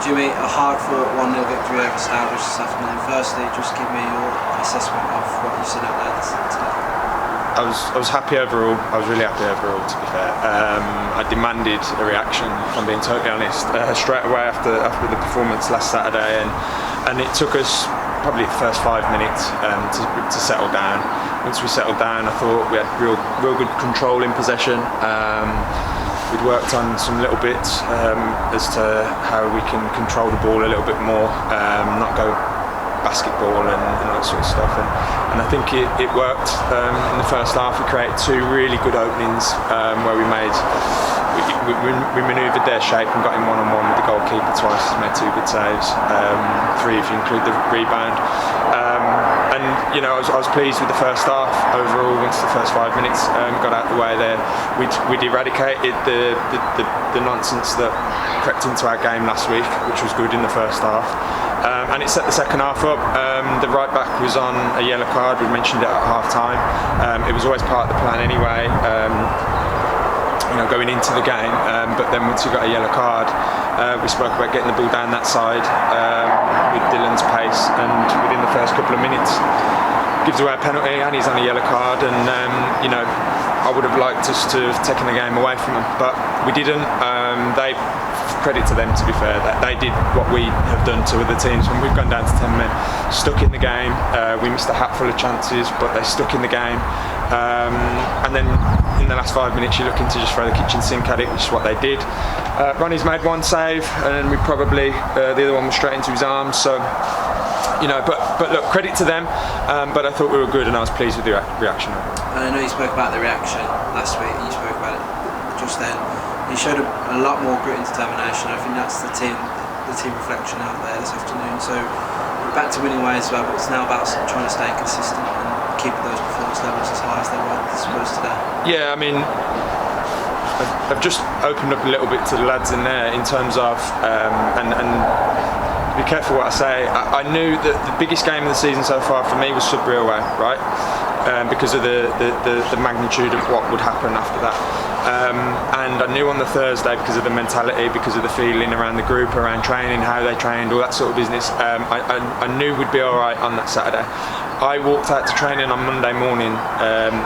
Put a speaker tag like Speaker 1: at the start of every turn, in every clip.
Speaker 1: Jimmy, a hard-fought 1-0 victory over Stourbridge this afternoon. Firstly, just give me your assessment of what you've seen out there today.
Speaker 2: I was happy overall. I was really happy overall, to be fair. I demanded a reaction, if I'm being totally honest, straight away after the performance last Saturday, and it took us probably the first 5 minutes to settle down. Once we settled down, I thought we had real good control in possession. We'd worked on some little bits as to how we can control the ball a little bit more, not go basketball and that sort of stuff, and I think it worked. In the first half we created 2 really good openings where we manoeuvred their shape and got in one-on-one with the goalkeeper twice. He's made 2 good saves, 3 if you include the rebound, and you know, I was pleased with the first half overall. Once the first 5 minutes got out the way there, we'd eradicated the nonsense that crept into our game last week, which was good in the first half. And it set the second half up. The right back was on a yellow card. We mentioned it at half time. It was always part of the plan anyway, going into the game. But then once he got a yellow card, we spoke about getting the ball down that side with Dylan's pace, and within the first couple of minutes gives away a penalty and he's on a yellow card. And I would have liked us to have taken the game away from them, but we didn't. Credit to them, to be fair, that they did what we have done to other teams when we've gone down to 10 men, stuck in the game. We missed a hatful of chances, but they stuck in the game, and then in the last 5 minutes you're looking to just throw the kitchen sink at it, which is what they did. Ronnie's made 1 save, and we probably the other one was straight into his arms, so but look, credit to them, but I thought we were good and I was pleased with the reaction.
Speaker 1: I know you spoke about the reaction last week, and you spoke about it just then. You showed a lot more grit and determination. I think that's the team reflection out there this afternoon. So we're back to winning ways as well, but it's now about trying to stay consistent and keep those performance levels as high as they were, I suppose, today.
Speaker 2: Yeah, I mean, I've just opened up a little bit to the lads in there in terms of and be careful what I say. I knew that the biggest game of the season so far for me was Stourbridge away, right? Because of the magnitude of what would happen after that. And I knew on the Thursday, because of the mentality, because of the feeling around the group, around training, how they trained, all that sort of business, I knew we'd be alright on that Saturday. I walked out to training on Monday morning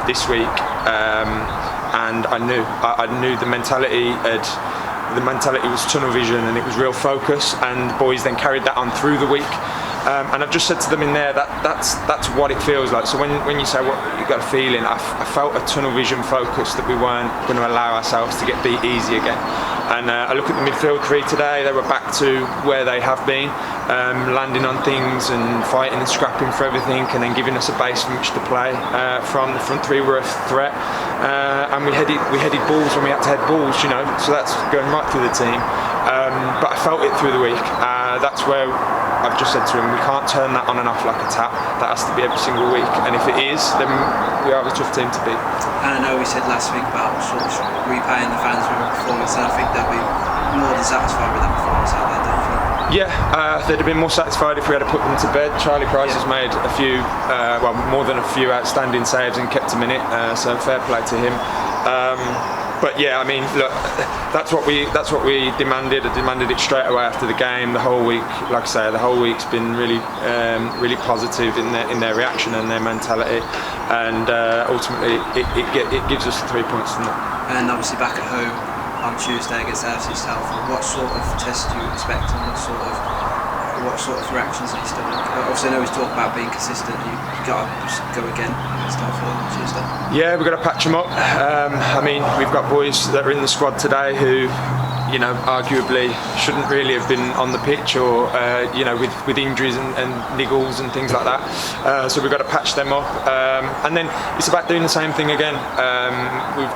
Speaker 2: this week, and I knew the mentality was tunnel vision, and it was real focus, and the boys then carried that on through the week. And I've just said to them in there that's what it feels like. So when you say what you got a feeling, I felt a tunnel vision focus that we weren't going to allow ourselves to get beat easy again. And I look at the midfield 3 today, they were back to where they have been, landing on things and fighting and scrapping for everything, and then giving us a base from which to play from. The front 3 were a threat, and we headed balls when we had to head balls, so that's going right through the team. But I felt it through the week. That's where I've just said to him, we can't turn that on and off like a tap. That has to be every single week, and if it is, then we are a tough team to beat.
Speaker 1: And I know we said last week about sort of repaying the fans with a performance, and I think they'll be more than satisfied with that performance out there, don't you think?
Speaker 2: Yeah, they'd have been more satisfied if we had put them to bed. Charlie Price has made a few, more than a few outstanding saves and kept them in it, so fair play to him. But yeah, I mean, look, that's what we demanded. I demanded it straight away after the game. The whole week, like I say, the whole week's been really positive in their reaction and their mentality, and ultimately it gives us 3 points from that.
Speaker 1: And obviously back at home on Tuesday against AFC Salford, what sort of test do you expect, and what sort of reactions are you still looking at? Obviously, I know he's talking about being consistent. You've got to just go again and start for Tuesday. Yeah,
Speaker 2: we've got to patch them up. I mean, we've got boys that are in the squad today who, arguably shouldn't really have been on the pitch, or with injuries and niggles and things like that. So we've got to patch them up, and then it's about doing the same thing again.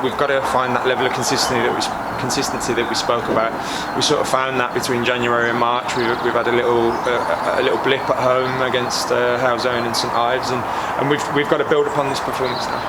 Speaker 2: We've got to find that level of consistency that we spoke about. We sort of found that between January and March. We've had a little blip at home against Halzone and St Ives, and we've got to build upon this performance now.